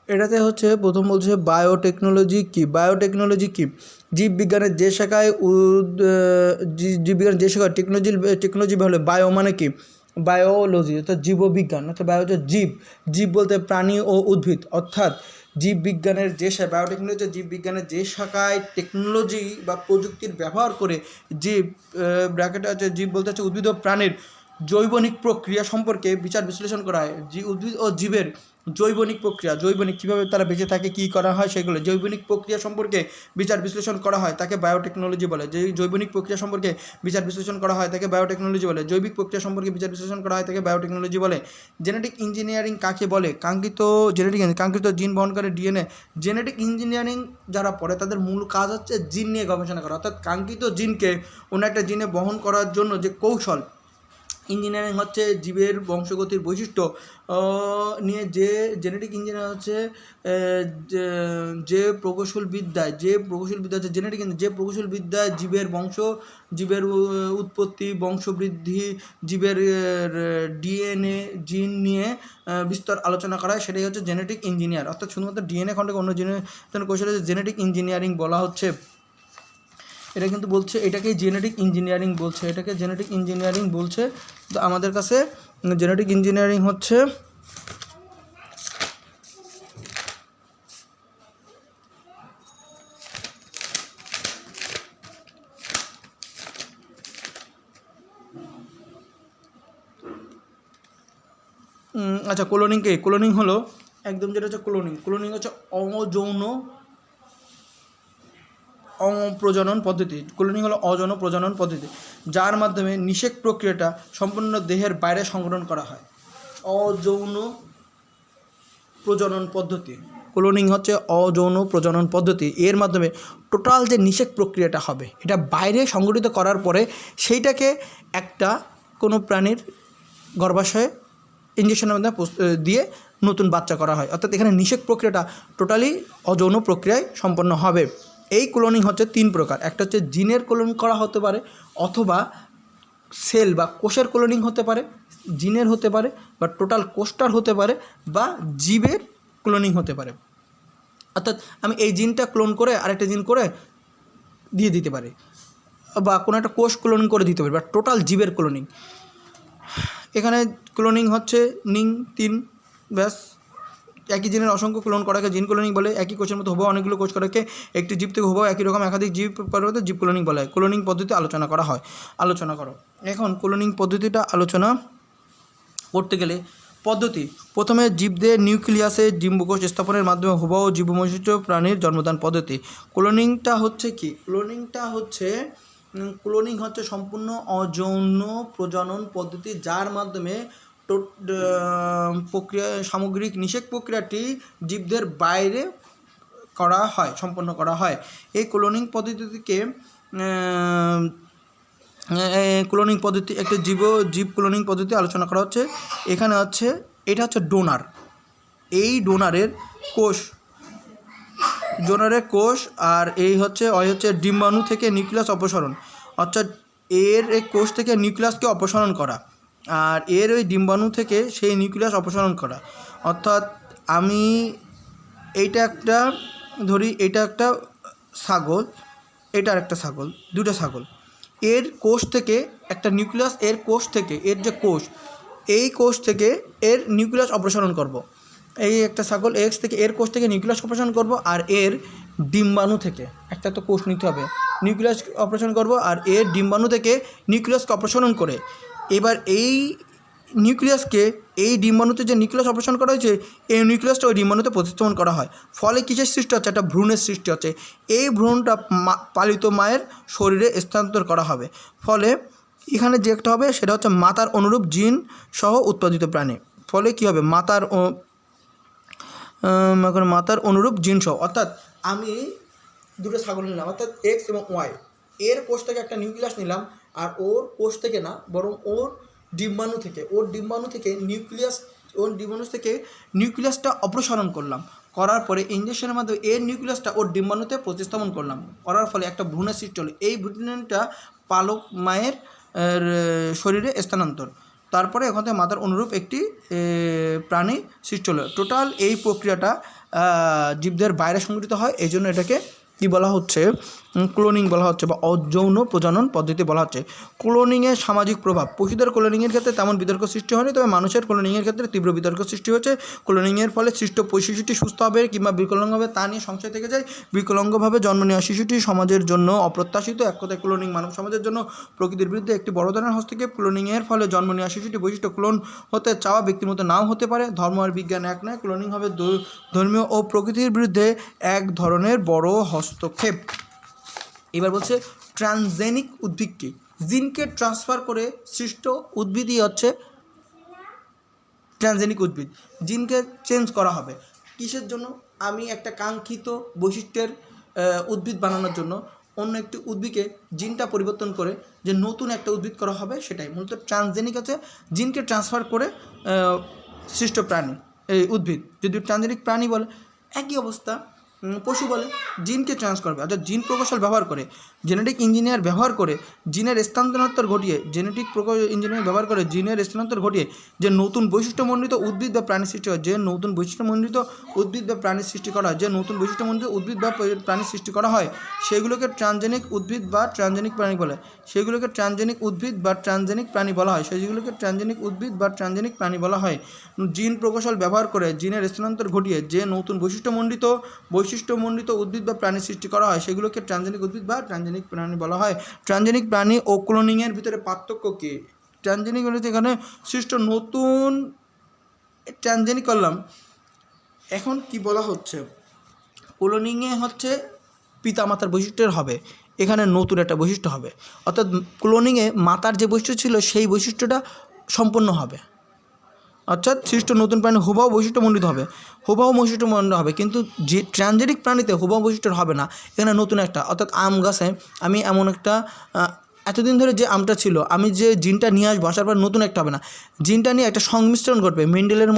এটাতে হচ্ছে প্রথম বলছে বায়োটেকনোলজি কি। বায়োটেকনোলজি কি? জীববিজ্ঞানের যে শাখায় জীববিজ্ঞানের যে শাখায় টেকনোলজি হলে বায়ো মানে কি? বায়োলজি অর্থাৎ জীববিজ্ঞান, অর্থাৎ বায়ো হচ্ছে জীব, জীব বলতে প্রাণী ও উদ্ভিদ, অর্থাৎ জীববিজ্ঞানের যে বায়োটেকনোলজি জীববিজ্ঞানের যে শাখায় টেকনোলজি বা প্রযুক্তির ব্যবহার করে জীব ব্র্যাকেটে আছে জীব বলতে হচ্ছে উদ্ভিদ ও প্রাণীর জৈবনিক প্রক্রিয়া সম্পর্কে বিচার বিশ্লেষণ করা হয়। উদ্ভিদ ও জীবের জৈবনিক প্রক্রিয়া, জৈবনিক কীভাবে তারা বেঁচে থাকে, কী করা হয়, সেগুলো জৈবনিক প্রক্রিয়া সম্পর্কে বিচার বিশ্লেষণ করা হয় তাকে বায়োটেকনোলজি বলে। যে জৈবনিক প্রক্রিয়া সম্পর্কে বিচার বিশ্লেষণ করা হয় তাকে বায়োটেকনোলজি বলে। জৈবিক প্রক্রিয়া সম্পর্কে বিচার বিশ্লেষণ করা হয় তাকে বায়োটেকনোলজি বলে। জেনেটিক ইঞ্জিনিয়ারিং কাকে বলে? কাঙ্ক্ষিত জিন বহনকারী ডিএনএ। জেনেটিক ইঞ্জিনিয়ারিং যারা পড়ে তাদের মূল কাজ হচ্ছে জিন নিয়ে গবেষণা করা, অর্থাৎ কাঙ্ক্ষিত জিনকে অন্য একটা জিনে বহন করার জন্য যে কৌশল। ইঞ্জিনিয়ারিং হচ্ছে জীবের বংশগতির বৈশিষ্ট্য নিয়ে যে জেনেটিক ইঞ্জিনিয়ার হচ্ছে যে প্রকৌশল বিদ্যায় হচ্ছে জেনেটিক, যে প্রকৌশল বিদ্যায় জীবের উৎপত্তি, বংশবৃদ্ধি, জীবের ডিএনএ জিন নিয়ে বিস্তর আলোচনা করা হয়, সেটাই হচ্ছে জেনেটিক ইঞ্জিনিয়ার। অর্থাৎ শুধুমাত্র ডিএনএ খণ্ডকে অন্য কৌশলে জেনেটিক ইঞ্জিনিয়ারিং বলা হচ্ছে। এটা কিন্তু বলছে এটাকেই জেনেটিক ইঞ্জিনিয়ারিং বলছে। তো আমাদের কাছে জেনেটিক ইঞ্জিনিয়ারিং হচ্ছে আচ্ছা, ক্লোনিং হলো একদম যেটা হচ্ছে ক্লোনিং হচ্ছে অযৌন প্রজনন পদ্ধতি। ক্লোনিং হলো অযৌন প্রজনন পদ্ধতি যার মাধ্যমে নিষেক প্রক্রিয়াটা সম্পূর্ণ দেহের বাইরে সংগ্রহণ করা হয়। অযৌন প্রজনন পদ্ধতি, ক্লোনিং হচ্ছে অযৌন প্রজনন পদ্ধতি। এর মাধ্যমে টোটাল যে নিষেক প্রক্রিয়াটা হবে এটা বাইরে সংগঠিত করার পরে সেইটাকে একটা কোনো প্রাণীর গর্ভাশয়ে ইঞ্জেকশনের মাধ্যমে দিয়ে নতুন বাচ্চা করা হয়। অর্থাৎ এখানে নিষেক প্রক্রিয়াটা টোটালি অযৌন প্রক্রিয়ায় সম্পন্ন হবে। এই ক্লোনিং হচ্ছে 3 প্রকার। একটা হচ্ছে জিনের ক্লোনিং করা হতে পারে, অথবা সেল বা কোষের ক্লোনিং হতে পারে, জিনের হতে পারে, বা টোটাল কোষটার হতে পারে, বা জীবের ক্লোনিং হতে পারে। অর্থাৎ আমি এই জিনটা ক্লোন করে আরেকটা জিন করে দিয়ে দিতে পারি, বা কোনো একটা কোষ ক্লোনিং করে দিতে পারি, বা টোটাল জীবের ক্লোনিং। এখানে ক্লোনিং হচ্ছে 3 ব্যাস। একই জিনের অসংখ্য ক্লোন করাকে জিন ক্লোনিং বলে। একই কোষের মতো হুবহু অনেকগুলো কোষ করাকে একটি জীব থেকে হুবহু একই রকম একাধিক জীব পরিবর্তে জীব ক্লোনিং বলা হয়। ক্লোনিং পদ্ধতি আলোচনা করো। এখন ক্লোনিং পদ্ধতিটা আলোচনা করতে গেলে প্রথমে জীবদের নিউক্লিয়াসে ডিম্বকোষ স্থাপনের মাধ্যমে হুবহু জীববৈশিষ্ট্য প্রাণীর জন্মদান পদ্ধতি। ক্লোনিংটা হচ্ছে কি? ক্লোনিং হচ্ছে সম্পূর্ণ অযৌন প্রজনন পদ্ধতি যার মাধ্যমে সামগ্রিক নিষেক প্রক্রিয়াটি জীবদের বাইরে সম্পন্ন করা হয়। এই ক্লোনিং পদ্ধতিকে একটি জীব ক্লোনিং পদ্ধতি আলোচনা করা হচ্ছে। এখানে হচ্ছে এটা হচ্ছে ডোনার। এই ডোনারের কোষ আর এই হচ্ছে ডিম্বাণু থেকে নিউক্লিয়াস অপসারণ, অর্থাৎ এর এই কোষ থেকে নিউক্লিয়াসকে অপসারণ করা, আর এর ওই ডিম্বাণু থেকে সেই নিউক্লিয়াস অপসারণ করা। অর্থাৎ আমি এইটা একটা ধরি, এটা একটা ছাগল, এটা আর একটা ছাগল, দুটো ছাগল। এর কোষ থেকে একটা নিউক্লিয়াস, এর কোষ থেকে এর নিউক্লিয়াস অপসারণ করব। এই একটা ছাগল এক্স থেকে এর কোষ থেকে নিউক্লিয়াস অপারেশন করব, আর এর ডিম্বাণু থেকে একটা তো কোষ নিতে হবে, নিউক্লিয়াস অপারেশন করব, আর এর ডিম্বাণু থেকে নিউক্লিয়াসকে অপসারণ করে এবার এই নিউক্লিয়াসকে এই ডিম্বাণুতে যে নিউক্লিয়াস অপারেশন করা হয়েছে এই নিউক্লিয়াসটা ওই ডিম্বাণুতে প্রতিস্থাপন করা হয়। ফলে কিসের সৃষ্টি হচ্ছে? একটা ভ্রূণের সৃষ্টি হচ্ছে। এই ভ্রূণটা পালিত মায়ের শরীরে স্থানান্তর করা হবে। ফলে এখানে যে একটা হবে সেটা হচ্ছে মাতার অনুরূপ জিন সহ উৎপাদিত প্রাণী। ফলে কী হবে? মাতার অনুরূপ জিন সহ, অর্থাৎ আমি দুটো ছাগল নিলাম, অর্থাৎ এক্স এবং ওয়াই। এর কোষ থেকে একটা নিউক্লিয়াস নিলাম, আর ওর কোষ থেকে না, বরং ওর ডিম্বাণু থেকে নিউক্লিয়াসটা অপসারণ করলাম। করার পরে ইঞ্জেকশনের মাধ্যমে এর নিউক্লিয়াসটা ওর ডিম্বাণুতে প্রতিস্থাপন করলাম। করার ফলে একটা ভ্রূণের সৃষ্টি হলো। এই ভ্রূণটা পালক মায়ের শরীরে স্থানান্তর। তারপরে ওখান থেকে মাতার অনুরূপ একটি প্রাণী সৃষ্টি হলো। টোটাল এই প্রক্রিয়াটা জীবদের বাইরে সংঘটিত হয়, এই জন্য এটাকে কী বলা হচ্ছে, ক্লোনিং বলা হচ্ছে বা অযৌন প্রজনন পদ্ধতি বলা হচ্ছে। ক্লোনিংয়ের সামাজিক প্রভাব। পশুদের ক্লোনিংয়ের ক্ষেত্রে তেমন বিতর্ক সৃষ্টি হয়নি, তবে মানুষের ক্লোনিংয়ের ক্ষেত্রে তীব্র বিতর্ক সৃষ্টি হয়েছে। ক্লোনিংয়ের ফলে সৃষ্ট শিশুটি সুস্থ হবে কিংবা বিকলাঙ্গ হবে তা নিয়ে সংশয় থেকে যায়। বিকলাঙ্গভাবে জন্ম নেওয়া শিশুটি সমাজের জন্য অপ্রত্যাশিত। এক কথায় ক্লোনিং মানব সমাজের জন্য প্রকৃতির বিরুদ্ধে একটি বড় ধরনের হস্তক্ষেপ। ক্লোনিংয়ের ফলে জন্ম নেওয়া শিশুটি বৈশিষ্ট্য ক্লোন হতে চাওয়া ব্যক্তির মতো নাও হতে পারে। ধর্ম আর বিজ্ঞান এক নয়। ক্লোনিং হবে ধর্মীয় ও প্রকৃতির বিরুদ্ধে এক ধরনের বড় হস্তক্ষেপ। এবার বলছে ট্রান্সজেনিক উদ্ভিদ কি? জিনকে ট্রান্সফার করে সৃষ্ট উদ্ভিদই হচ্ছে ট্রান্সজেনিক উদ্ভিদ। জিনকে চেঞ্জ করা হবে কিসের জন্য? আমি একটা কাঙ্ক্ষিত বৈশিষ্ট্যের উদ্ভিদ বানানোর জন্য অন্য একটি উদ্ভিদকে জিনটা পরিবর্তন করে যে নতুন একটা উদ্ভিদ করা হবে, সেটাই মূলত ট্রান্সজেনিক আছে। জিনকে ট্রান্সফার করে সৃষ্ট প্রাণী এই উদ্ভিদ। যদি ট্রান্সজেনিক প্রাণী বলে একই অবস্থা, পশু বলে জিনকে ট্রান্স করবে, অর্থাৎ জিন প্রকৌশল ব্যবহার করে, জেনেটিক ইঞ্জিনিয়ার ব্যবহার করে জিনের স্থানান্তর ঘটিয়ে, ব্যবহার করে জিনের স্থানান্তর ঘটিয়ে যে নতুন বৈশিষ্ট্যমণ্ডিত উদ্ভিদ বা প্রাণী সৃষ্টি হয়, যে নতুন বৈশিষ্ট্যমণ্ডিত উদ্ভিদ বা প্রাণী সৃষ্টি করা হয়, যে নতুন বৈশিষ্ট্যমণ্ডিত উদ্ভিদ বা প্রাণী সৃষ্টি করা হয় সেগুলোকে ট্রান্সজেনিক উদ্ভিদ বা ট্রান্সজেনিক প্রাণী বলে। সেগুলোকে ট্রান্সজেনিক উদ্ভিদ বা ট্রান্সজেনিক প্রাণী বলা হয়। সেগুলোকে ট্রান্সজেনিক উদ্ভিদ বা ট্রান্সজেনিক প্রাণী বলা হয়। জিন প্রকৌশল ব্যবহার করে জিনের স্থানান্তর ঘটিয়ে যে নতুন বৈশিষ্ট্যমণ্ডিত উদ্ভিদ বা প্রাণী সৃষ্টি করা হয় সেগুলোকে ট্রান্সজেনিক উদ্ভিদ বা ট্রান্সজেনিক প্রাণী বলা হয়। ট্রান্সজেনিক প্রাণী ও ক্লোনিংয়ের ভিতরে পার্থক্য কী? ট্রান্সজেনিক হচ্ছে এখানে সৃষ্ট নতুন ট্রান্সজেনিক করলাম। এখন কি বলা হচ্ছে, ক্লোনিংয়ে হচ্ছে পিতামাতার বৈশিষ্ট্যের হবে, এখানে নতুন একটা বৈশিষ্ট্য হবে, অর্থাৎ ক্লোনিংয়ে মাতার যে বৈশিষ্ট্য ছিল সেই বৈশিষ্ট্যটা সম্পূর্ণ হবে, অর্থাৎ সৃষ্ট নতুন প্রাণী হুবহু বৈশিষ্ট্যমণ্ডিত হবে, কিন্তু যে ট্রান্সজেনিক প্রাণীতে হুবহু বৈশিষ্ট্য হবে না, এখানে নতুন একটা, অর্থাৎ আম গাছে আমি এমন একটা এতদিন ধরে যে আমটা ছিল আমি যে জিনটা নিয়ে আসবো, আসার পর নতুন একটা হবে না, জিনটা নিয়ে একটা সংমিশ্রণ ঘটবে মেন্ডেলের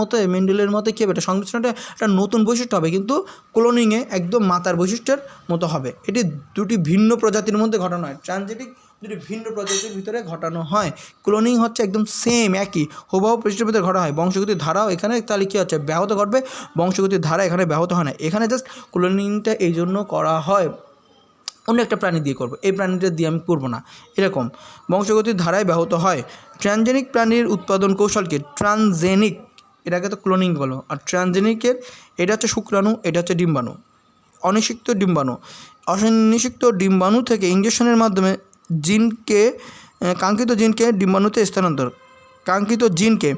মতো কী হবে, একটা সংমিশ্রণটা একটা নতুন বৈশিষ্ট্য হবে, কিন্তু ক্লোনিংয়ে একদম মাতার বৈশিষ্ট্যের মতো হবে। এটি দুটি ভিন্ন প্রজাতির মধ্যে ঘটানো হয়। ট্রান্সজেনিক দুটি ভিন্ন প্রজাতির ভিতরে ঘটানো হয়। ক্লোনিং হচ্ছে একদম সেম একই হুবহু পরিস্থিতির ভিতরে ঘটা হয়। বংশগতির ধারাও এখানে তাহলে কী হচ্ছে, ব্যাহত ঘটবে। বংশগতির ধারা এখানে ব্যাহত হয় না, এখানে জাস্ট ক্লোনিংটা এই জন্য করা হয় অন্য একটা প্রাণী দিয়ে করবো, এই প্রাণীটা দিয়ে আমি করবো না, এরকম বংশগতির ধারায় ব্যাহত হয়। ট্রান্সজেনিক প্রাণীর উৎপাদন কৌশলকে ট্রান্সজেনিক, এটাকে তো ক্লোনিং বলো, আর ট্রান্সজেনিকের এটা হচ্ছে শুক্রাণু, এটা হচ্ছে ডিম্বাণু, অনিষিক্ত ডিম্বাণু। অনিষিক্ত ডিম্বাণু থেকে ইঞ্জেকশনের মাধ্যমে জিনকে, কাঙ্ক্ষিত জিনকে ডিম্বাণুতে স্থানান্তর। কাঙ্ক্ষিত জিনকে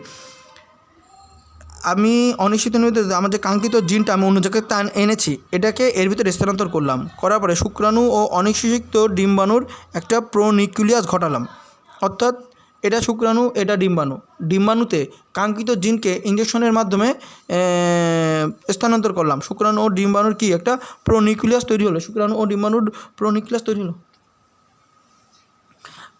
আমি অনিশ্চিত আমার যে কাঙ্ক্ষিত জিনটা আমি অন্য জায়গায় এনেছি, এটাকে এর ভিতরে স্থানান্তর করলাম, করার পরে শুক্রাণু ও অনিষিক্ত ডিম্বাণুর একটা প্রোনিউক্লিয়াস ঘটালাম, অর্থাৎ এটা শুক্রাণু, এটা ডিম্বাণুতে কাঙ্ক্ষিত জিনকে ইঞ্জেকশনের মাধ্যমে স্থানান্তর করলাম। শুক্রাণু ও ডিম্বাণুর কি একটা প্রোনিউক্লিয়াস তৈরি হলো,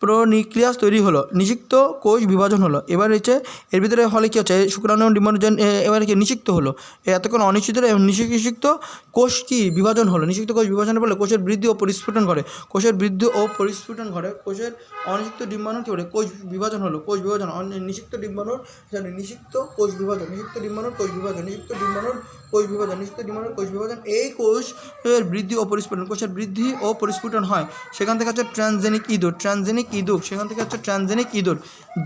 প্রোনিউক্লিয়াস তৈরি হলো, নিষিক্ত কোষ বিভাজন হলো। এবার হচ্ছে এর ভিতরে হলে কী হচ্ছে, শুক্রাণু ডিম্বাণু এবার কি নিষিক্ত হলো, এতক্ষণ অনিশ্চিত নিষিক্ত কোষ কি বিভাজন হলো। নিষিক্ত কোষ বিভাজনের ফলে কোষের বৃদ্ধি ও পরিস্ফুটন ঘটে, কোষের অনিষিক্ত ডিম্বাণুর কী বলে, কোষ বিভাজন হলো, নিষিক্ত ডিম্বাণুর কোষ বিভাজন, এই কোষের বৃদ্ধি ও পরিস্ফুটন, কোষের বৃদ্ধি ও পরিস্ফুটন হয়। সেখান থেকে হচ্ছে ট্রান্সজেনিক ইঁদুর।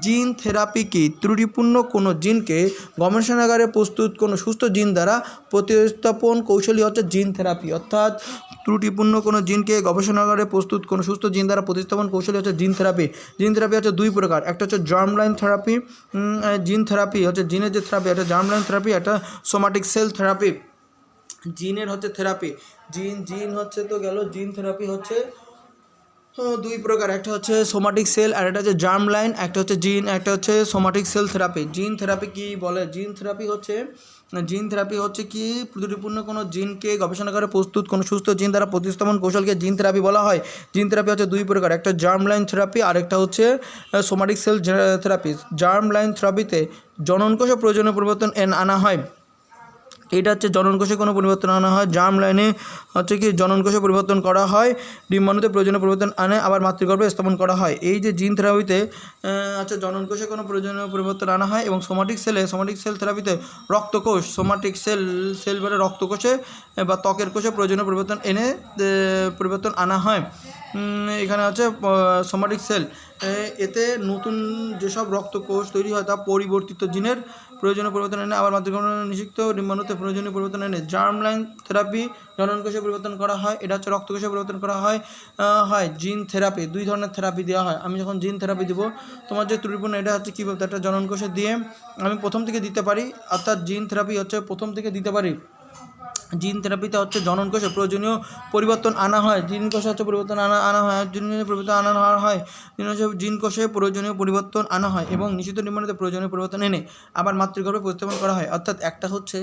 জিন থেরাপি কি? ত্রুটিপূর্ণ কোনো জিনকে গবেষণাগারে প্রস্তুত কোনো সুস্থ জিন দ্বারা প্রতিস্থাপন কৌশলই হচ্ছে জিন থেরাপি, অর্থাৎ ত্রুটিপূর্ণ কোনো জিনকে গবেষণাগারে প্রস্তুত কোনো সুস্থ জিন দ্বারা প্রতিস্থাপন কৌশলই হচ্ছে জিন থেরাপি। জিন থেরাপি হচ্ছে দুই প্রকার, একটা হচ্ছে জার্মলাইন থেরাপি, জিন থেরাপি হচ্ছে জিনের যে থেরাপি, একটা জার্মলাইন থেরাপি, একটা সোমাটিক সেল থেরাপি। জিনের হচ্ছে থেরাপি, জিন হচ্ছে তো গেল, জিন থেরাপি হচ্ছে দুই প্রকার, একটা হচ্ছে সোমাটিক সেল আর একটা হচ্ছে জার্ম লাইন, একটা হচ্ছে জিন, একটা হচ্ছে somatic cell therapy. Gene therapy কি বলে, জিন থেরাপি হচ্ছে কি ত্রুটিপূর্ণ কোনো জিনকে গবেষণাগারে প্রস্তুত কোনো সুস্থ জিন দ্বারা প্রতিস্থাপন কৌশলকে জিন থেরাপি বলা হয়। জিন থেরাপি হচ্ছে দুই প্রকার, একটা জার্ম লাইন থেরাপি আর একটা হচ্ছে somatic cell therapy. Germ line থেরাপিতে জননকোষে প্রয়োজনীয় পরিবর্তন আনা হয়, এটা হচ্ছে জননকোষে কোনো পরিবর্তন আনা হয়, জার্ম লাইনে হচ্ছে কি জননকোষে পরিবর্তন করা হয়, ডিম্বাণুতে প্রয়োজনীয় পরিবর্তন আনে আবার মাতৃগর্ভে স্থাপন করা হয়। এই যে জিন থেরাপিতে হচ্ছে জননকোষে কোনো প্রয়োজনীয় পরিবর্তন আনা হয় এবং সোমাটিক সেল থেরাপিতে রক্তকোষ সোমাটিক সেল বলে রক্তকোষে বা ত্বকের কোষে প্রয়োজনীয় পরিবর্তন আনা হয়। এখানে আছে সোমাটিক সেল, এতে নতুন যেসব রক্তকোষ তৈরি হয় তা পরিবর্তিত জিনের প্রয়োজনীয় পরিবর্তন এনে আবার মাতৃগর্ভে নিষিক্ত ডিম্বাণুতে প্রয়োজনীয় পরিবর্তন এনে জার্ম লাইন থেরাপি জননকোষে পরিবর্তন করা হয়। এটা হচ্ছে রক্তকোষে পরিবর্তন করা হয়। জিন থেরাপি, দুই ধরনের থেরাপি দেওয়া হয়। আমি যখন জিন থেরাপি দেবো, তোমার যে ত্রুটিপূর্ণ এটা হচ্ছে কীভাবে একটা জননকোষে দিয়ে আমি প্রথম থেকে দিতে পারি, অর্থাৎ জিন থেরাপি হচ্ছে প্রথম থেকে দিতে পারি। জিন থেরাপিতে হচ্ছে জননকোষে প্রয়োজনীয় পরিবর্তন আনা হয়, জিন কোষে হচ্ছে পরিবর্তন আনা হয় জিন কোষে প্রয়োজনীয় পরিবর্তন আনা হয় এবং নিষিদ্ধ ডিম্বাণুতে প্রয়োজনীয় পরিবর্তন এনে আবার মাতৃগর্ভে প্রতিস্থাপন করা হয়। অর্থাৎ একটা হচ্ছে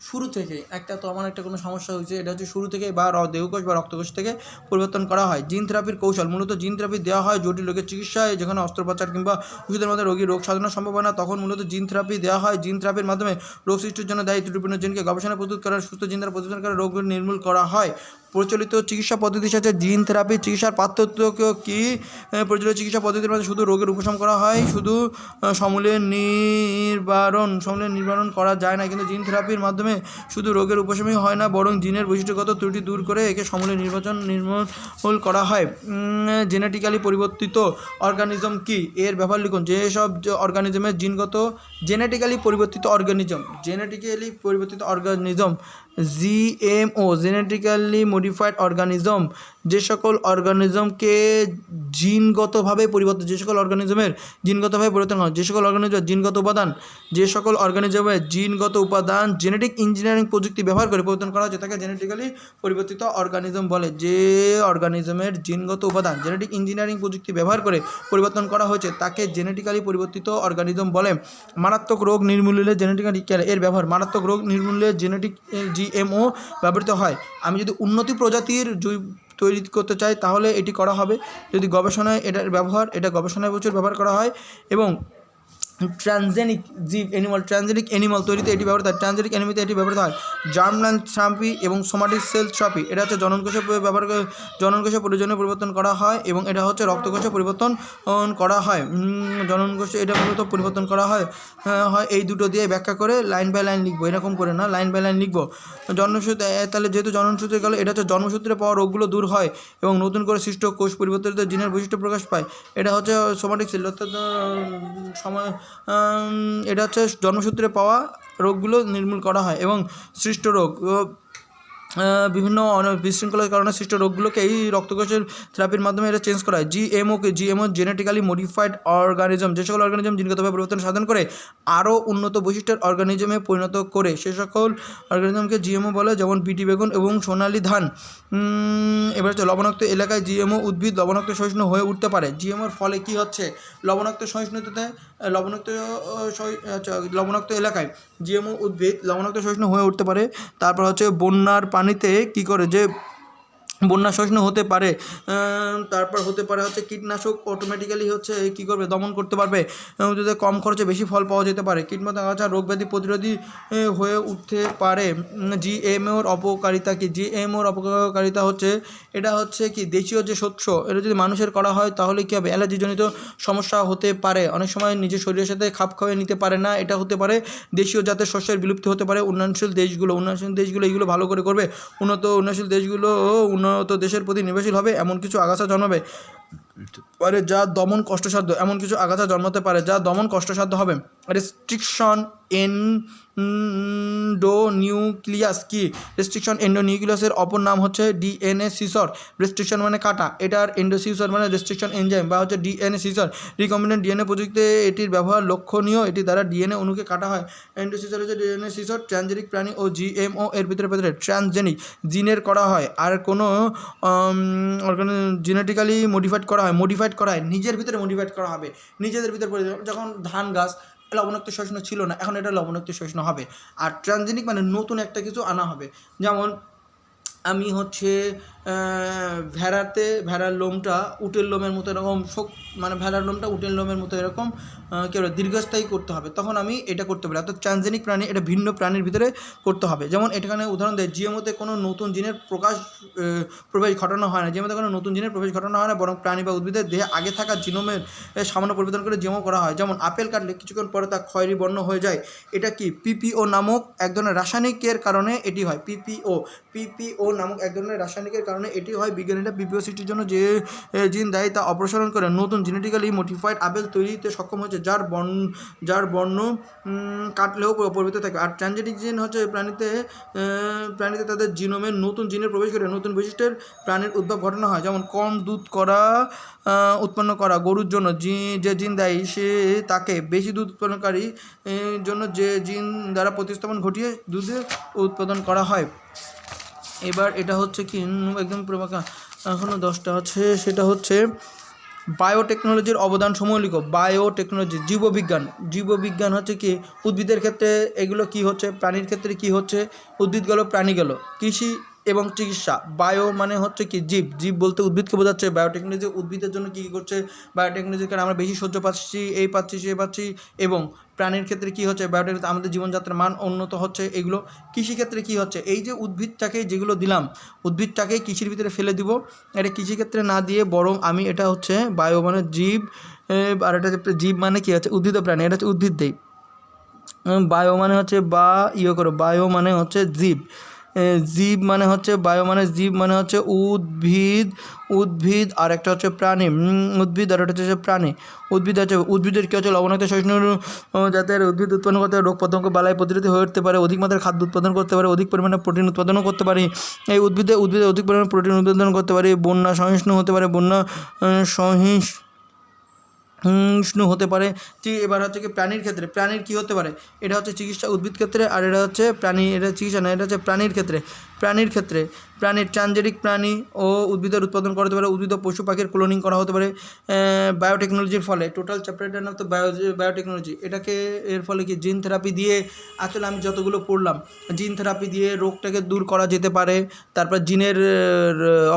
শুরু থেকে তো আমার একটা কোনো সমস্যা হয়েছে, এটা হচ্ছে শুরু থেকে বা দেহকোষ বা রক্তকোষ থেকে পরিবর্তন করা হয়। জিন থেরাপির কৌশল, মূলত জিন থেরাপি দেওয়া হয় জটিল রোগের চিকিৎসায়, যেখানে অস্ত্রোপচার কিংবা ওষুধের মধ্যে রোগ সাধনা সম্ভব হয় না, তখন মূলত জিন থেরাপি দেওয়া হয়। জিন থেরাপির মাধ্যমে রোগ সৃষ্টির জন্য দায়ী ত্রুটিপূর্ণ জিনকে গবেষণা প্রস্তুত করা, সুস্থ জিন দ্বারা প্রতিস্থাপন করে রোগ নির্মূল করা হয়। প্রচলিত চিকিৎসা পদ্ধতির সাথে জিন থেরাপি চিকিৎসার পার্থক্য কি? প্রচলিত চিকিৎসা পদ্ধতির মধ্যে শুধু রোগের উপশম করা হয়, শুধু সমূলে নিবারণ করা যায় না, কিন্তু জিন থেরাপির মাধ্যমে শুধু রোগের উপশমই হয় না, বরং জিনের বৈশিষ্ট্যগত ত্রুটি দূর করে একে সমূলে নির্মূল করা হয়। জেনেটিক্যালি পরিবর্তিত অর্গানিজম কি? এর ব্যবহার লিখুন। যেসব অর্গানিজমের জেনেটিক্যালি পরিবর্তিত organism GMO genetically modified organism, যে সকল অর্গানিজমকে জিনগতভাবে পরিবর্তন হয়, যে সকল অর্গানিজমের জিনগত উপাদান জেনেটিক ইঞ্জিনিয়ারিং প্রযুক্তি ব্যবহার করে পরিবর্তন করা হচ্ছে তাকে জেনেটিক্যালি পরিবর্তিত অর্গানিজম বলে। যে অর্গানিজমের জিনগত উপাদান জেনেটিক ইঞ্জিনিয়ারিং প্রযুক্তি ব্যবহার করে পরিবর্তন করা হয়েছে তাকে জেনেটিক্যালি পরিবর্তিত অর্গানিজম বলে। মারাত্মক রোগ নির্মূলে জেনেটিক্যালি এর ব্যবহার, মারাত্মক রোগ নির্মূলে জেনেটিক জিএমও ব্যবহৃত হয়। আমি যদি উন্নতি প্রজাতির তৈরি করতে চাই তাহলে এটি করা হবে। যদি গবেষণায় গবেষণায় প্রচুর ব্যবহার করা হয়। এবং ট্রানজেনিক অ্যানিমাল তৈরিতে এটি ব্যবহৃত হয়। ট্রানজেনিক অ্যানিমিতে এটি ব্যবহৃত হয়। জার্ম লাইন থেরাপি এবং সোমাটিক সেল থেরাপি, এটা হচ্ছে জননকোষে প্রয়োজনীয় পরিবর্তন করা হয় এবং এটা হচ্ছে রক্তকোষে পরিবর্তন করা হয়। জননকোষে এটা মূলত পরিবর্তন করা হয়। এই দুটো দিয়ে ব্যাখ্যা করে লাইন বাই লাইন লিখবো, এরকম করে না, লাইন বাই লাইন লিখবো। জন্মসূত্রে, তাহলে যেহেতু জন্মসূত্রে গেল, এটা হচ্ছে জন্মসূত্রে পাওয়া রোগগুলো দূর হয় এবং নতুন করে সৃষ্ট কোষ পরিবর্তিত জিনের বৈশিষ্ট্য প্রকাশ পায়। এটা হচ্ছে সোমাটিক সেল, অর্থাৎ এটা হচ্ছে জন্মসূত্রে পাওয়া রোগগুলো নির্মূল করা হয় এবং সৃষ্ট রোগ বিভিন্ন বিশৃঙ্খলার কারণে সৃষ্ট রোগগুলোকে এই রক্তকোষের থেরাপির মাধ্যমে এটা চেঞ্জ করা হয়। জিএমও জেনেটিক্যালি মডিফাইড অর্গানিজম, যে সকল অর্গানিজম জিনগতভাবে পরিবর্তন সাধন করে আরও উন্নত বৈশিষ্ট্যের অর্গানিজমে পরিণত করে সে সকল অর্গানিজমকে জিএমও বলে, যেমন বিটি বেগুন এবং সোনালি ধান। এবার হচ্ছে লবণাক্ত এলাকায় জিএমও উদ্ভিদ লবণাক্ত সহিষ্ণু হয়ে উঠতে পারে। জিএমওর ফলে কি হচ্ছে? লবণাক্ত এলাকায় জিএমও উদ্ভিদ লবণাক্ত সহিষ্ণু হয়ে উঠতে পারে। তারপর হচ্ছে বন্যার পানিতে কী করে যে বন্যা সহিষ্ণু হতে পারে। তারপর হতে পারে হচ্ছে কীটনাশক অটোমেটিক্যালি হচ্ছে কী করবে, দমন করতে পারবে, যদি কম খরচে বেশি ফল পাওয়া যেতে পারে। কীটনাশক আগাছা রোগ ব্যাধি প্রতিরোধী হয়ে উঠতে পারে। জিএমওর অপকারিতা কি? জিএমওর অপকারিতা হচ্ছে এটা হচ্ছে কি দেশীয় যে শস্য, এটা যদি মানুষের করা হয় তাহলে কী হবে? অ্যালার্জিজনিত সমস্যা হতে পারে, অনেক সময় নিজের শরীরের সাথে খাপ খাওয়িয়ে নিতে পারে না, এটা হতে পারে। দেশীয় জাতের শস্যের বিলুপ্তি হতে পারে। উন্নয়নশীল দেশগুলো এইগুলো ভালো করে করবে। উন্নয়নশীল দেশগুলো উন্নত দেশের প্রতি নির্ভরশীল হবে, এমন কিছু আগাছা জন্মাবে পারে যা দমন কষ্টসাধ্য, হবে। রেস্ট্রিকশন এন্ডোনিউক্লিয়াস কি? রেস্ট্রিকশন এন্ডোনিউক্লিয়াসের অপর নাম হচ্ছে ডিএনএ সিসর। রেস্ট্রিকশন মানে কাটা, এটার এন্ডোসিসর মানে রেস্ট্রিকশন এনজাইম বা হচ্ছে ডিএনএ সিসর। রিকম্বিনেন্ট ডিএনএ প্রযুক্তিতে এটির ব্যবহার লক্ষণীয়, এটি দ্বারা ডিএনএ অণুকে কাটা হয়। এন্ডোসিসর হচ্ছে ডিএনএ সিসর। ট্রানজেনিক প্রাণী ও জিএমও এর ভিতরে ট্রানজেনিক জিনের করা হয়, আর কোনো জেনেটিক্যালি মডিফাইড করা হয়, নিজের ভিতরে মডিফাইড করা হবে, নিজেদের ভিতরে। যখন ধান গাছ লবণাক্ত সহিষ্ণু ছিল না, এখন এটা লবণাক্ত সহিষ্ণু হবে। আর ট্রানজেনিক মানে নতুন একটা কিছু আনা হবে। যেমন আমি হচ্ছে ভেড়ার লোমটা উটের লোমের মতো এরকম মানে ভেড়ার লোমটা উটের লোমের মতো এরকম কী বলে দীর্ঘস্থায়ী করতে হবে, তখন আমি এটা করতে পারি। অর্থাৎ ট্রান্সজেনিক প্রাণী এটা ভিন্ন প্রাণীর ভিতরে করতে হবে। যেমন এখানে উদাহরণ দেয়, জিওমতে কোনো নতুন জিনের প্রবেশ ঘটানো হয় না। জিওমতে কোনো নতুন জিনের প্রবেশ ঘটানো হয় না, বরং প্রাণী বা উদ্ভিদের দেহে আগে থাকা জিনোমের সামান্য পরিবর্তন করে জিওমো করা হয়। যেমন আপেল কাটলে কিছুক্ষণ পরে তা খয়েরি বর্ণ হয়ে যায়, এটা কি পিপিও নামক এক ধরনের রাসায়নিকের কারণে এটি হয়। পিপিও নামক এক ধরনের রাসায়নিকের কারণে এটি হয়। বিজ্ঞানীরা পিপিও সৃষ্টির জন্য যে জিন দায়ী তা অপসারণ করে নতুন জেনেটিক্যালি মডিফাইড আপেল তৈরিতে সক্ষম হয়েছে, যার বর্ণ কাটলেও পরিবর্তিত থাকে। আর ট্রানজেনিক জিন হচ্ছে প্রাণীতে তাদের জিনোমের নতুন জিনের প্রবেশ করে নতুন বৈশিষ্ট্যের প্রাণীর উদ্ভব ঘটানো হয়। যেমন কম দুধ উৎপন্ন করা গরুর জন্য যে জিন দায়ী, সে তাকে বেশি দুধ উৎপাদনকারী জন্য যে জিন দ্বারা প্রতিস্থাপন ঘটিয়ে দুধে উৎপাদন করা হয়। এবার এটা হচ্ছে কি একদম এখনও 10টা আছে, সেটা হচ্ছে বায়োটেকনোলজির অবদান সমূহ লিখো। বায়োটেকনোলজি জীববিজ্ঞান হচ্ছে কি উদ্ভিদের ক্ষেত্রে এগুলো কি হচ্ছে, প্রাণীর ক্ষেত্রে কি হচ্ছে, উদ্ভিদ গেল প্রাণী গেল, কৃষি এবং চিকিৎসা। বায়ো মানে হচ্ছে কি জীব বলতে উদ্ভিদকে বোঝাচ্ছে। বায়োটেকনোলজি উদ্ভিদের জন্য কী করছে, বায়োটেকনোলজির কারণে আমরা বেশি সহ্য পাচ্ছি, এই পাচ্ছি সে পাচ্ছি। এবং প্রাণীর ক্ষেত্রে কী হচ্ছে, বায়োটেকনোলজি আমাদের জীবনযাত্রার মান উন্নত হচ্ছে এগুলো। কৃষিক্ষেত্রে কী হচ্ছে, এই যে উদ্ভিদটাকে যেগুলো দিলাম, উদ্ভিদটাকে কৃষির ভিতরে ফেলে দিব, এটা কৃষিক্ষেত্রে না দিয়ে বরং আমি এটা হচ্ছে বায়ো মানে জীব, আর এটা জীব মানে কী হচ্ছে উদ্ভিদ প্রাণী, এটা হচ্ছে উদ্ভিদ দেই। বায়ো মানে হচ্ছে বায়ো মানে হচ্ছে জীব মানে হচ্ছে বায়ো মানে জীব মানে হচ্ছে উদ্ভিদ আর একটা হচ্ছে প্রাণী, উদ্ভিদ আর একটা হচ্ছে প্রাণী। উদ্ভিদের কী হচ্ছে লবণাক্ত সহিষ্ণু জাতের উদ্ভিদ উৎপন্ন করতে পারে, রোগ পতঙ্গ বালাই প্রতিরোধী হয়ে উঠতে পারে, অধিক মাত্রার খাদ্য উৎপাদন করতে পারে, অধিক পরিমাণে প্রোটিন উৎপাদনও করতে পারি। এই উদ্ভিদে অধিক পরিমাণে প্রোটিন উৎপাদন করতে পারি, বন্যা সহিষ্ণু হতে পারে, সহিষ্ণু হতে পারে। ঠিক এবার হচ্ছে কি প্রাণীর ক্ষেত্রে, প্রাণীর কী হতে পারে, এটা হচ্ছে চিকিৎসা উদ্ভিদ ক্ষেত্রে, আর এটা হচ্ছে প্রাণী, এটা চিকিৎসা না, এটা হচ্ছে প্রাণীর ক্ষেত্রে প্রাণীর ট্রানজেনিক প্রাণী ও উদ্ভিদের উৎপাদন করতে পারে, উদ্ভিদ ও পশু পাখির ক্লোনিং করা হতে পারে বায়োটেকনোলজির ফলে। টোটাল চ্যাপ্টারটার নাম তো বায়োটেকনোলজি। এটাকে এর ফলে কি জিন থেরাপি দিয়ে, আসলে আমি যতগুলো পড়লাম, জিন থেরাপি দিয়ে রোগটাকে দূর করা যেতে পারে, তারপর জিনের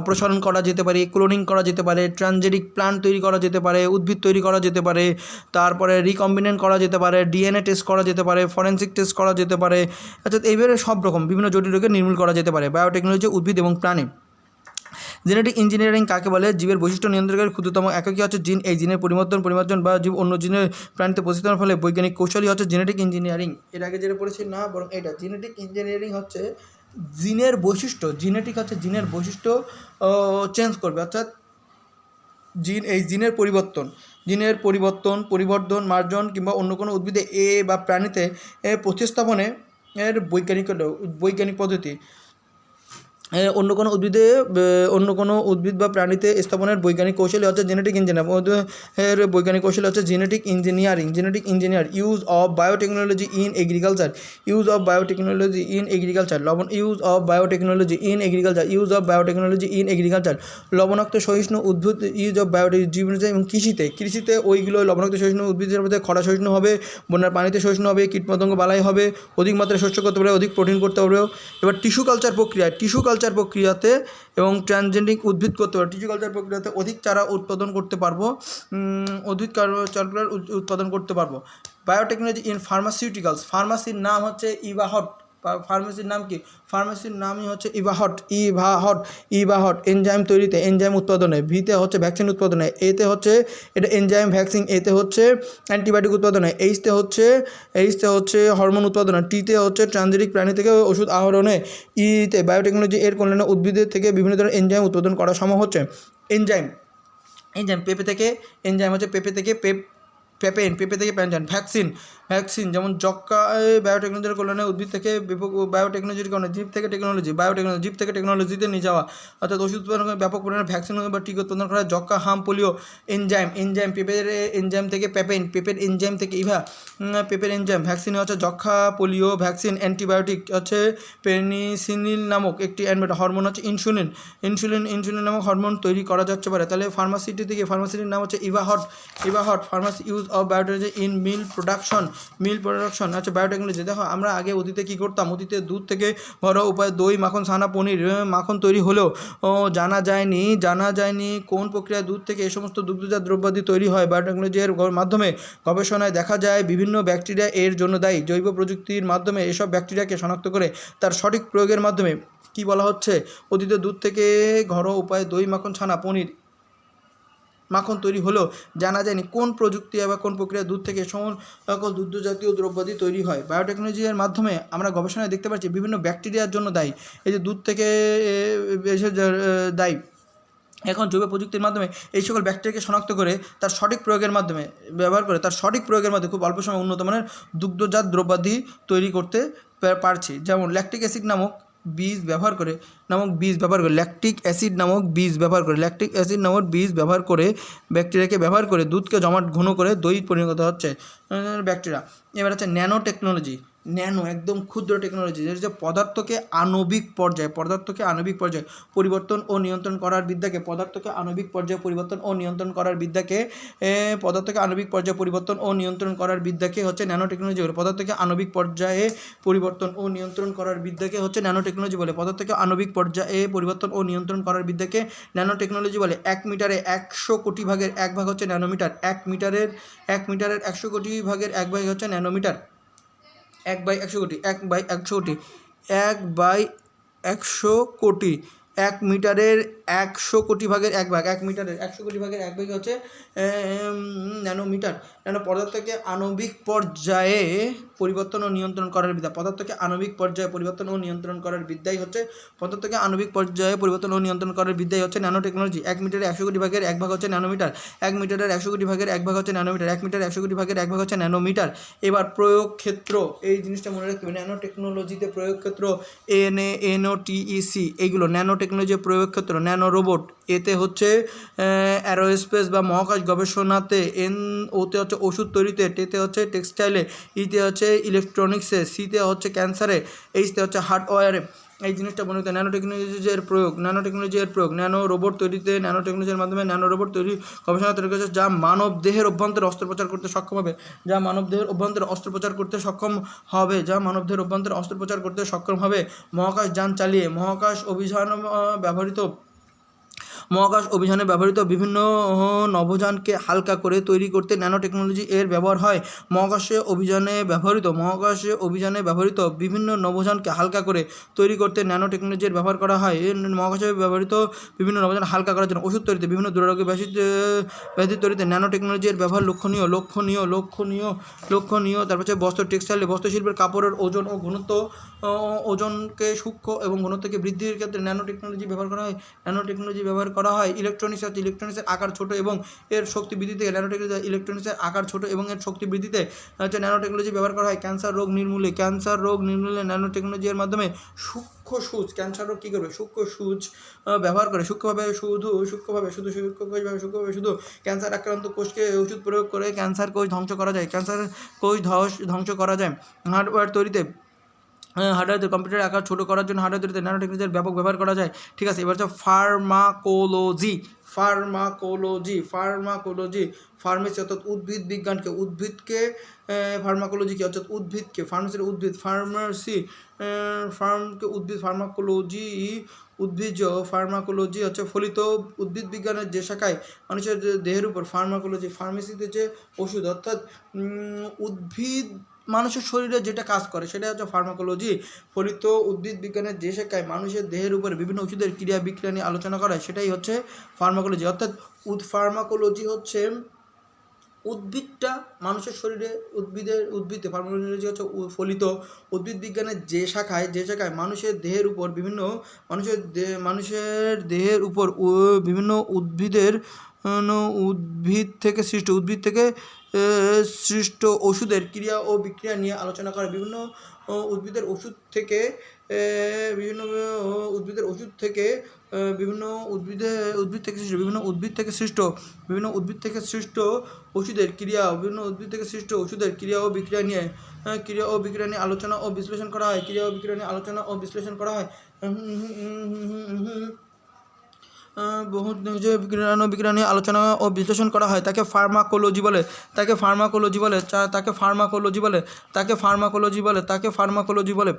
অপসারণ করা যেতে পারে, ক্লোনিং করা যেতে পারে, ট্রানজেনিক প্লান্ট তৈরি করা যেতে পারে, উদ্ভিদ তৈরি করা যেতে পারে, তারপরে রিকম্বিনেন্ট করা যেতে পারে, ডিএনএ টেস্ট করা যেতে পারে, ফরেনসিক টেস্ট করা যেতে পারে, অর্থাৎ এইভাবে সব রকম বিভিন্ন জটিল রোগের নির্মূল করা যেতে পারে। বায়োটেকনোলজি উদ্ভিদ এবং প্রাণী। জেনেটিক ইঞ্জিনিয়ারিং কাকে বলে, জীবের বৈশিষ্ট্য নিয়ন্ত্রণের ক্ষুদ্রতম এককই হচ্ছে জিন। এই জিনের পরিমার্জন বা জীব অন্য জিনের প্রাণীতে প্রতিস্থাপনের ফলে বৈজ্ঞানিক কৌশলই হচ্ছে জেনেটিক ইঞ্জিনিয়ারিং। এর আগে যেটা পড়েছি না, বরং এটা জেনেটিক ইঞ্জিনিয়ারিং হচ্ছে জিনের বৈশিষ্ট্য, জেনেটিক হচ্ছে জিনের বৈশিষ্ট্য চেঞ্জ করবে, অর্থাৎ জিনের পরিবর্ধন, মার্জন কিংবা অন্য কোনো উদ্ভিদে বা প্রাণীতে প্রতিস্থাপনে এর বৈজ্ঞানিক পদ্ধতি। অন্য কোনো উদ্ভিদ বা প্রাণীতে স্থাপনের বৈজ্ঞানিক কৌশলী হচ্ছে জেনেটিক বৈজ্ঞানিক কৌশল হচ্ছে genetic engineer. Use of biotechnology in agriculture. Use of biotechnology in agriculture. লবণাক্ত সহিষ্ণু উদ্ভিদ, ইউজ অফ বায়োটেকনোলজি এবং কৃষিতে ওইগুলো লবণাক্ত সহিষ্ণু উদ্ভিদের মধ্যে খরা সহিষ্ণু হবে, বন্যার পানিতে সহিষ্ণু হবে, কীটপতঙ্গ বালাই হবে, অধিক মাত্রায় শস্য করতে পারে, অধিক প্রোটিন করতে পারবে। এবার টিস্যু কালচার প্রক্রিয়াতে এবং ট্রানজেনিক উদ্ভিদ করতে পারবো। টিস্যু কালচার প্রক্রিয়াতে অধিক চারা উৎপাদন করতে পারবো, উৎপাদন করতে পারবো। Biotechnology in pharmaceuticals. ফার্মাসির নাম হচ্ছে ইভাহট। ফার্মাসির নাম কি? ফার্মাসির নামই হচ্ছে ইভাহট। এনজাইম তৈরিতে, এনজাইম উৎপাদনে। ভিতে হচ্ছে ভ্যাকসিন উৎপাদনে। এতে হচ্ছে এটা এনজাইম ভ্যাকসিন। এতে হচ্ছে অ্যান্টিবায়োটিক উৎপাদনে। এইচতে হচ্ছে হরমোন উৎপাদনে। টিতে হচ্ছে ট্রানজেনিক প্রাণী থেকে ওষুধ আহরণে। ইতে বায়োটেকনোলজি এর কল্যাণে উদ্ভিদের থেকে বিভিন্ন ধরনের এনজাইম উৎপাদন করা সম্ভব হচ্ছে। এনজাইম পেঁপে থেকে পেপেন, পেঁপে থেকে প্যানজান। ভ্যাকসিন যেমন যক্কা। বায়োটেকনোলজির কল্যাণে উদ্ভিদ থেকে বায়োটেকনোলজির কারণে জীব থেকে টেকনোলজিতে নিয়ে যাওয়া, অর্থাৎ ওষুধ উৎপাদন করে ব্যাপক পরিমাণে ভ্যাকসিন বা টিকা উৎপাদন করা। যক্কা, হাম, পোলিও। এনজাইম পেঁপের এনজাইম থেকে পেপের এনজাইম থেকে পেঁপের এনজাইম। ভ্যাকসিন হচ্ছে যক্কা, পোলিও ভ্যাকসিন। অ্যান্টিবায়োটিক হচ্ছে পেনিসিলিন নামক একটি অ্যান্টিবায়োটিক। হরমোন হচ্ছে ইনসুলিন নামক হরমোন তৈরি করা যাচ্ছে পারে। তাহলে ফার্মাসিটির নাম হচ্ছে ইভাহট। Pharmacy use of biotechnology in milk production. Milk production. আচ্ছা বায়োটেকনোলজি, দেখো আমরা আগে অতীতে কী করতাম, অতীতে দুধ থেকে ঘরোয়া উপায়ে দই, মাখন, ছানা, পনির, মাখন তৈরি হলেও জানা যায়নি কোন প্রক্রিয়ায় দুধ থেকে এই সমস্ত দুগ্ধজাত দ্রব্যাদি তৈরি হয়। বায়োটেকনোলজির মাধ্যমে গবেষণায় দেখা যায় বিভিন্ন ব্যাকটেরিয়া এর জন্য দায়ী। জৈব প্রযুক্তির মাধ্যমে এসব ব্যাকটেরিয়াকে শনাক্ত করে তার সঠিক প্রয়োগের মাধ্যমে কি বলা হচ্ছে, অতীতে দুধ থেকে ঘরোয়া উপায়ে দই, মাখন, ছানা, পনির, মাখন তৈরি হলেও জানা যায়নি কোন প্রযুক্তি বা কোন প্রক্রিয়া দুধ থেকে সকল দুগ্ধজাতীয় দ্রব্যাদি তৈরি হয়। বায়োটেকনোলজির মাধ্যমে আমরা গবেষণায় দেখতে পাচ্ছি বিভিন্ন ব্যাকটেরিয়ার জন্য দায়ী, এই যে দুধ থেকে এসে দায়ী। এখন জৈব প্রযুক্তির মাধ্যমে এই সকল ব্যাকটেরিয়াকে শনাক্ত করে তার সঠিক প্রয়োগের মাধ্যমে খুব অল্প সময়ে উন্নত মানের দুগ্ধজাত দ্রব্যাদি তৈরি করতে পারছি। যেমন ল্যাকটিক অ্যাসিড নামক বীজ ব্যবহার করে ল্যাকটিক অ্যাসিড নামক বীজ ব্যবহার করে ব্যাকটেরিয়াকে ব্যবহার করে দুধকে জমাট ঘন করে দই পরিণত হচ্ছে ব্যাকটেরিয়া। এবার হচ্ছে ন্যানো টেকনোলজি। ন্যানো একদম ক্ষুদ্র টেকনোলজি, যেটা হচ্ছে পদার্থকে আণবিক পর্যায়ে পরিবর্তন ও নিয়ন্ত্রণ করার বিদ্যাকে হচ্ছে ন্যানো টেকনোলজি বলে। পদার্থকে আণবিক পর্যায়ে পরিবর্তন ও নিয়ন্ত্রণ করার বিদ্যাকে হচ্ছে ন্যানো টেকনোলজি বলে। পদার্থকে আণবিক পর্যায়ে পরিবর্তন ও নিয়ন্ত্রণ করার বিদ্যাকে ন্যানো টেকনোলজি বলে। 1 মিটারে 100 কোটি ভাগের 1 ভাগ হচ্ছে ন্যানোমিটার। 1 মিটারের 100 কোটি ভাগের 1 ভাগ হচ্ছে ন্যানোমিটার। 1/100 কোটি 1 মিটারের 100 কোটি ভাগের 1 ভাগ, 1 মিটারের 100 কোটি ভাগের 1 ভাগ হচ্ছে ন্যানোমিটার। পদার্থকে আণবিক পর্যায়ে পরিবর্তন ও নিয়ন্ত্রণ করার বিদ্যা। পদার্থকে আণবিক পর্যায়ে পরিবর্তন ও নিয়ন্ত্রণ করার বিদ্যাই হচ্ছে ন্যানো টেকনোলজি। 1 মিটারে 100 কোটি ভাগের 1 ভাগ হচ্ছে ন্যানোমিটার। 1 মিটারের 100 কোটি ভাগের 1 ভাগ হচ্ছে ন্যানোমিটার। 1 মিটার 100 কোটি ভাগের 1 ভাগ হচ্ছে ন্যানোমিটার। এবার প্রয়োগ ক্ষেত্র, এই জিনিসটা মনে রাখতে হবে, ন্যানো টেকনোলজিতে প্রয়োগ ক্ষেত্র NANOTEC, এইগুলো ন্যানো টেকনোলজির প্রয়োগ ক্ষেত্র। ন্যানো রোবট, এতে হচ্ছে অ্যারোস্পেস বা মহাকাশ গবেষণাতে। ওতে হচ্ছে ওষুধ তৈরিতে। টেতে হচ্ছে টেক্সটাইলে। ইতে হচ্ছে ইলেকট্রনিক্সে। সিতে হচ্ছে ক্যান্সারে। এইচতে হচ্ছে হার্ডওয়্যারে। এই জিনিসটা মনে করতে ন্যানো টেকনোলজির প্রয়োগ। ন্যানো রোবট তৈরিতে ন্যানো টেকনোলজির মাধ্যমে ন্যানো রোবট তৈরি গবেষণা তৈরি করেছে, যা মানব দেহের অভ্যন্তরে অস্ত্রোপচার করতে সক্ষম হবে। মহাকাশ যান চালিয়ে মহাকাশ অভিযানে ব্যবহৃত বিভিন্ন নভোযানকে হালকা করে তৈরি করতে ন্যানো টেকনোলজি এর ব্যবহার হয়। মহাকাশে অভিযানে ব্যবহৃত বিভিন্ন নভোযানকে হালকা করে তৈরি করতে ন্যানো টেকনোলজির ব্যবহার করা হয়। মহাকাশে ব্যবহৃত বিভিন্ন নভোযান হালকা করার জন্য ওষুধ তৈরিতে, বিভিন্ন দুরারোগ্য ব্যাধি তৈরিতে ন্যানো টেকনোলজির ব্যবহার লক্ষণীয়। তারপর হচ্ছে বস্ত্রশিল্পের কাপড়ের ওজন ও ঘনত্ব, ওজনকে সূক্ষ্ম এবং ঘনত্বকে বৃদ্ধির ক্ষেত্রে ন্যানো টেকনোলজি ব্যবহার করা হয়। ইলেকট্রনিক্সের আকার ছোট এবং এর শক্তি বৃদ্ধিতে ন্যানো টেকনোলজি ব্যবহার করা হয়। ক্যান্সার রোগ নির্মূলে ন্যানো টেকনোলজির মাধ্যমে সূক্ষ্ম সুচ ব্যবহার করে সূক্ষ্মভাবে শুধু ক্যান্সার আক্রান্ত কোষকে ওষুধ প্রয়োগ করে ক্যান্সার কোষ ধ্বংস করা যায়। হার্ডওয়্যার তৈরিতে কম্পিউটারের আকার ছোট করার জন্য হার্ডওয়্যার তৈরিতে ন্যানো টেকনোলজির ব্যাপক ব্যবহার করা যায়। ঠিক আছে, এবার হচ্ছে ফার্মাকোলজি। ফার্মেসি অর্থাৎ উদ্ভিদকে ফার্মাকোলজি কি অর্থাৎ উদ্ভিদকে ফার্মাকোলজি হচ্ছে ফলিত উদ্ভিদ বিজ্ঞানের যে শাখায় মানুষের দেহের উপর ফার্মেসিতে যে ওষুধ অর্থাৎ উদ্ভিদ মানুষের শরীরে যেটা কাজ করে সেটা হচ্ছে ফার্মাকোলজি। ফলিত উদ্ভিদ বিজ্ঞানের যে শাখায় মানুষের দেহের উপর বিভিন্ন ওষুধের ক্রিয়া বিক্রিয়া নিয়ে আলোচনা করা হয় সেটাই হচ্ছে ফার্মাকোলজি। অর্থাৎ ফার্মাকোলজি হচ্ছে উদ্ভিদটা মানুষের শরীরে ফার্মাকোলজি হচ্ছে ফলিত উদ্ভিদ বিজ্ঞানের যে শাখায় মানুষের দেহের উপর বিভিন্ন উদ্ভিদ থেকে সৃষ্ট ওষুধের ক্রিয়া ও বিক্রিয়া নিয়ে আলোচনা করে। বিভিন্ন উদ্ভিদের ওষুধ থেকে সৃষ্ট ওষুধের ক্রিয়া ও বিক্রিয়া নিয়ে আলোচনা ও বিশ্লেষণ করা হয়। বহু যে বিক্রিয়া নিয়ে আলোচনা ও বিশ্লেষণ করা হয় তাকে ফার্মাকোলজি বলে, তাকে ফার্মাকোলজি বলে, তাকে ফার্মাকোলজি বলে, তাকে ফার্মাকোলজি বলে, তাকে ফার্মাকোলজি বলে।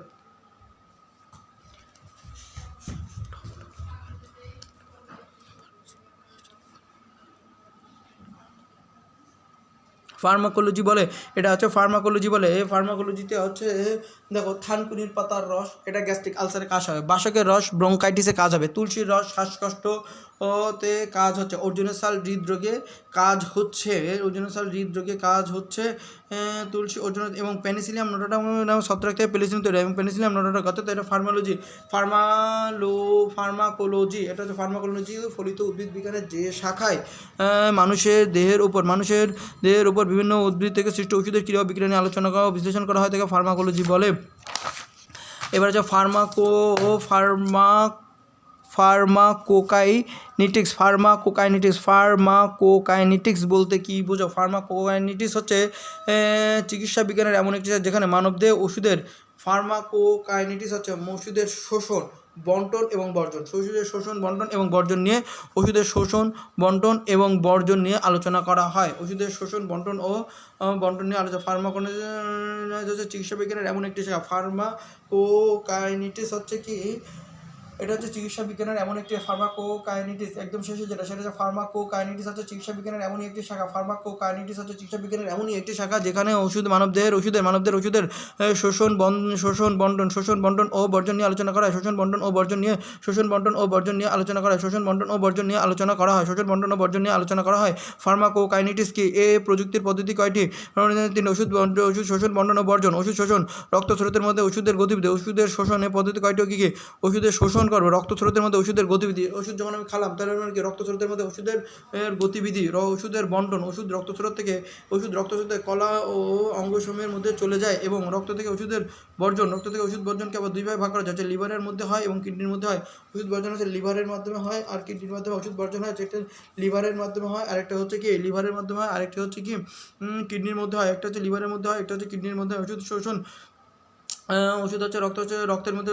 ফার্মাকোলজি বলে, এটা হচ্ছে ফার্মাকোলজি বলে। এই ফার্মাকোলজিতে হচ্ছে দেখো থানকুনির পাতার রস, এটা গ্যাস্ট্রিক আলসারে কাজ হবে। বাসকের রস ব্রঙ্কাইটিসে কাজ হবে। তুলসীর রস শ্বাসকষ্ট তে কাজ হচ্ছে। অর্জুনেশাল হৃদরোগে কাজ হচ্ছে, অর্জুনেশাল হৃদরোগে কাজ হচ্ছে তুলসী অর্জুন। এবং পেনিসিলিয়াম নোটাটা সত্তর থেকে পেনিসিলিয়াম তৈরি, এবং পেনিসিলিয়াম নোটাটা কত, তো এটা ফার্মাকোলজি, এটা হচ্ছে ফার্মাকোলজি ফলিত উদ্ভিদ বিজ্ঞানের যে শাখায় মানুষের দেহের উপর বিভিন্ন উদ্ভিদ থেকে সৃষ্ট ওষুধের ক্রিয়া বিক্রিয়া নিয়ে আলোচনা করা ও বিশ্লেষণ করা হয় তাকে ফার্মাকোলজি বলে। এবার হচ্ছে ফার্মাকোকাইনেটিক্স বলতে কি বোঝো? ফার্মাকোকাইনেটিক্স হচ্ছে চিকিৎসা বিজ্ঞানের এমন একটি যেখানে মানবদেহে ওষুধের ফার্মাকোকাইনেটিক্স হচ্ছে ওষুধের শোষণ, বন্টন এবং বর্জন, ওষুধের শোষণ, বন্টন এবং বর্জন নিয়ে ওষুধের শোষণ, বন্টন এবং বর্জন নিয়ে আলোচনা করা হয়। ওষুধের শোষণ, বন্টন ও বন্টন নিয়ে আলোচনা। ফার্মাকোকাইনেটিক্স হচ্ছে চিকিৎসা বিজ্ঞানের এমন একটি শাখা। ফার্মাকোকাইনেটিক্স হচ্ছে কি, এটা হচ্ছে চিকিৎসা বিজ্ঞানের এমন একটি ফার্মাকোকাইনেটিক্স একদম শেষে যেটা, সেটা হচ্ছে ফার্মাকোকাইনেটিক্স হচ্ছে চিকিৎসা বিজ্ঞানের এমনই একটি শাখা। ফার্মাকোকাইনেটিক্স হচ্ছে চিকিৎসা বিজ্ঞানের এমনই একটি শাখা যেখানে মানবদেহের ওষুধের শোষণ, বন্টন ও বর্জন নিয়ে আলোচনা করা হয়। শোষণ, বন্টন ও বর্জন নিয়ে আলোচনা করা হয়। ফার্মাকোকাইনেটিক্স কি? প্রযুক্তির পদ্ধতি কয়টি? 3 ওষুধ শোষণ, বন্টন ও বর্জন। ওষুধ শোষণ, রক্ত স্রোতের মধ্যে ওষুধের গতিবিধি। ওষুধের শোষণের পদ্ধতি কয়টি ও কী কী? ওষুধের শোষণ করবো, রক্ত স্রোতের মধ্যে ওষুধের গতিবিধি। ওষুধ যখন আমি খেলাম তাহলে কি রক্ত স্রোতের মধ্যে ওষুধের গতিবিধি। ওষুধের বন্টন, ওষুধ রক্ত স্রোতে কলা ও অঙ্গসমূহের মধ্যে চলে যায়। এবং রক্ত থেকে ওষুধ বর্জনকে আবার 2 ভাগে ভাগ করা যায়, লিভারের মধ্যে হয় এবং কিডনির মধ্যে হয়। ওষুধ বর্জন হচ্ছে লিভারের মাধ্যমে হয় আর কিডনির মাধ্যমে ওষুধ বর্জন হয়, যেটা লিভারের মাধ্যমে হয়, আরেকটা হচ্ছে কি লিভারের মাধ্যমে হয়, আরেকটা হচ্ছে কি কিডনির মধ্যে হয়। একটা হচ্ছে লিভারের মধ্যে হয়, একটা হচ্ছে কিডনির মধ্যে হয়। ওষুধ শোষণ, ওষুধ হচ্ছে রক্তের মধ্যে,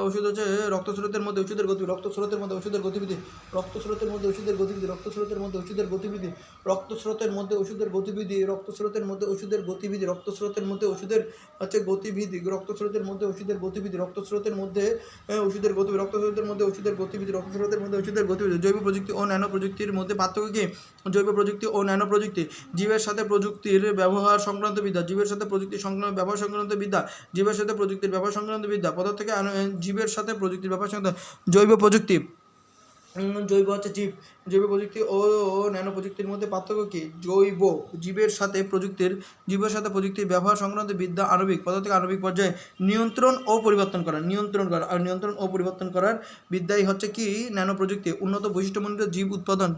ওষুধ হচ্ছে রক্ত স্রোতের মধ্যে ওষুধের গতিবিধি। রক্ত স্রোতের মধ্যে ওষুধের গতিবিধি, রক্ত স্রোতের মধ্যে ওষুধের গতিবিধি, রক্ত স্রোতের মধ্যে ওষুধের গতিবিধি, রক্ত স্রোতের মধ্যে ওষুধের গতিবিধি, রক্ত স্রোতের মধ্যে ওষুধের গতিবিধি, রক্ত স্রোতের মধ্যে ওষুধের হচ্ছে গতিবিধি, রক্ত স্রোতের মধ্যে ওষুধের গতিবিধি, রক্ত স্রোতের মধ্যে ওষুধের গতিবিধি, রক্ত স্রোতের মধ্যে ওষুধের গতিবিধি, রক্ত স্রোতের মধ্যে ওষুধের গতিবিধি। জৈব প্রযুক্তি ও ন্যানো প্রযুক্তির মধ্যে পার্থক্য কি? জৈব প্রযুক্তি ও ন্যানো প্রযুক্তি, জীবের সাথে প্রযুক্তির ব্যবহার সংক্রান্ত বিদ্যা, জীবের সাথে প্রযুক্তির ব্যবহার সংক্রান্ত বিদ্যা, জীবের সাথে প্রযুক্তির ব্যবহার সংক্রান্ত বিদ্যা। পদার্থ থেকে জীবের সাথে প্রযুক্তির ব্যবহার সংক্রান্ত। জৈব প্রযুক্তি, জৈব হচ্ছে জীব। জৈব প্রযুক্তি ও ন্যানো প্রযুক্তির মধ্যে পার্থক্য কি? জৈব জীবের সাথে প্রযুক্তির ব্যবহার সংক্রান্ত বিদ্যা আণবিক, পদার্থ থেকে আণবিক পর্যায়ে নিয়ন্ত্রণ ও পরিবর্তন করা, আর নিয়ন্ত্রণ ও পরিবর্তন করার বিদ্যাই হচ্ছে কি ন্যানো প্রযুক্তি। উন্নত বৈশিষ্ট্যমণ্ডিত জীব উৎপাদন,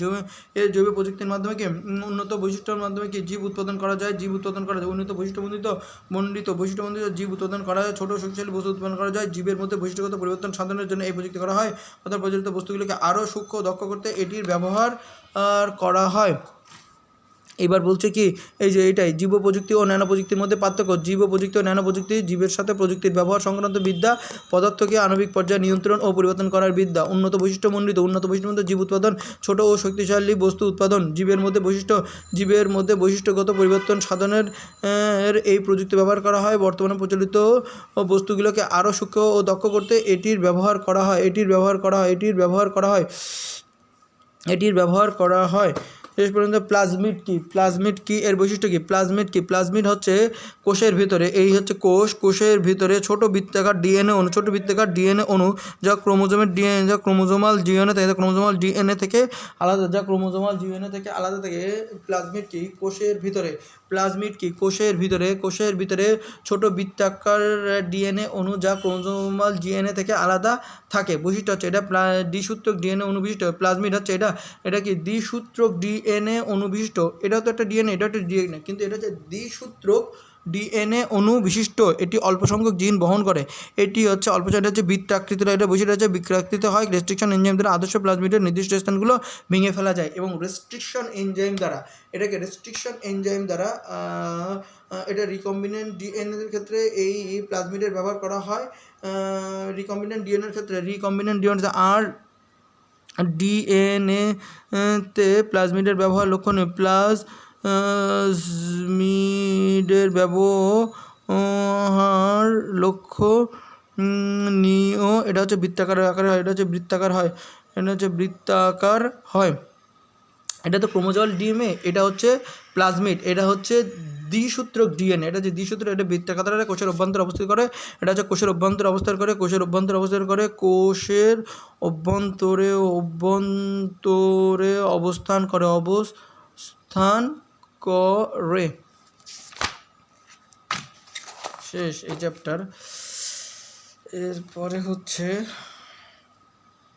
জৈব প্রযুক্তির মাধ্যমে কি উন্নত বৈশিষ্ট্যের মাধ্যমে কি জীব উৎপাদন করা যায়, উন্নত বৈশিষ্ট্যমণ্ডিত জীব উৎপাদন করা যায়, ছোট শক্তিশালী বস্তু উৎপাদন করা যায়। জীবের মধ্যে বৈশিষ্ট্যগত পরিবর্তন সাধনের জন্য এই প্রযুক্তি করা হয়, অর্থাৎ প্রচলিত বস্তুগুলোকে আরও সূক্ষ্ম দক্ষ করতে এটির ব্যবহার করা হয়। এবার বলছে কি, এই যে এটাই জীব প্রযুক্তি ও ন্যানো প্রযুক্তির মধ্যে পার্থক্য। জীব প্রযুক্তি ও ন্যানো প্রযুক্তি, জীবের সাথে প্রযুক্তির ব্যবহার সংক্রান্ত বিদ্যা, পদার্থকে আণবিক পর্যায়ে নিয়ন্ত্রণ ও পরিবর্তন করার বিদ্যা। উন্নত বৈশিষ্ট্যমণ্ডিত জীব উৎপাদন, ছোট ও শক্তিশালী বস্তু উৎপাদন। জীবের মধ্যে বৈশিষ্ট্যগত পরিবর্তন সাধনের এই প্রযুক্তি ব্যবহার করা হয়। বর্তমানে প্রচলিত বস্তুগুলোকে আরও সূক্ষ্ম ও দক্ষ করতে এটির ব্যবহার করা হয়। শেষ পর্যন্ত প্লাজমিড কি এর বৈশিষ্ট্য কি? প্লাজমিড হচ্ছে কোষের ভিতরে, এই হচ্ছে কোষের ভিতরে ছোট বৃত্তাকার ডিএনএ অণু যা ক্রোমোজোমাল ডিএনএ থেকে আলাদা থাকে। প্লাজমিড কি? কোষের ভিতরে ছোট বৃত্তাকার ডিএনএ অণু যা ক্রোমোজোমাল ডিএনএ থেকে আলাদা থাকে। বৈশিষ্ট্য হচ্ছে এটা দ্বিসূত্রক ডিএনএ অণু বিশিষ্ট। প্লাজমিড হচ্ছে এটা কি দ্বিসূত্রক ডিএনএ অণু বিশিষ্ট। এটাও তো একটা ডিএনএ, এটা একটা ডিএনএ, কিন্তু এটা হচ্ছে দ্বিসূত্রক ডিএনএ অণু বিশিষ্ট। এটি অল্প সংখ্যক জিন বহন করে। এটি হচ্ছে এটা হচ্ছে বৃত্তাকৃতির, এটা বৈশিষ্ট্য হচ্ছে বৃত্তাকৃতি হয়। রেস্ট্রিকশন এনজাইম দ্বারা আদর্শ প্লাজমিডের নির্দিষ্ট স্থানগুলো ভেঙে ফেলা যায়, এবং রেস্ট্রিকশন এনজাইম দ্বারা এটা রিকম্বিনেন্ট ডিএনএর ক্ষেত্রে এই প্লাজমিডের ব্যবহার করা হয়। রিকম্বিনেন্ট ডিএনএর ক্ষেত্রে আর ডিএনএ তে প্লাজমিডের ব্যবহার লক্ষণীয়। প্লাজমিডের ব্যবহার লক্ষণীয়। এটা হচ্ছে বৃত্তাকার আকারে হয়, এটা হচ্ছে বৃত্তাকার হয়, এটা হচ্ছে বৃত্তাকার হয়। এটা তো ক্রোমোজোমাল ডিএনএ, এটা হচ্ছে প্লাজমিড, এটা হচ্ছে দ্বিসূত্রক ডিএনএ। এটা যে দ্বিসূত্র, এটা বৃত্তাকার আকারে কোষের অভ্যন্তরে অবস্থান করে। এটা হচ্ছে কোষের অভ্যন্তরে অবস্থান করে, কোষের অভ্যন্তরে অবস্থান করে, কোষের অভ্যন্তরে অবস্থান করে। শেষ এই চ্যাপ্টার। এরপরে হচ্ছে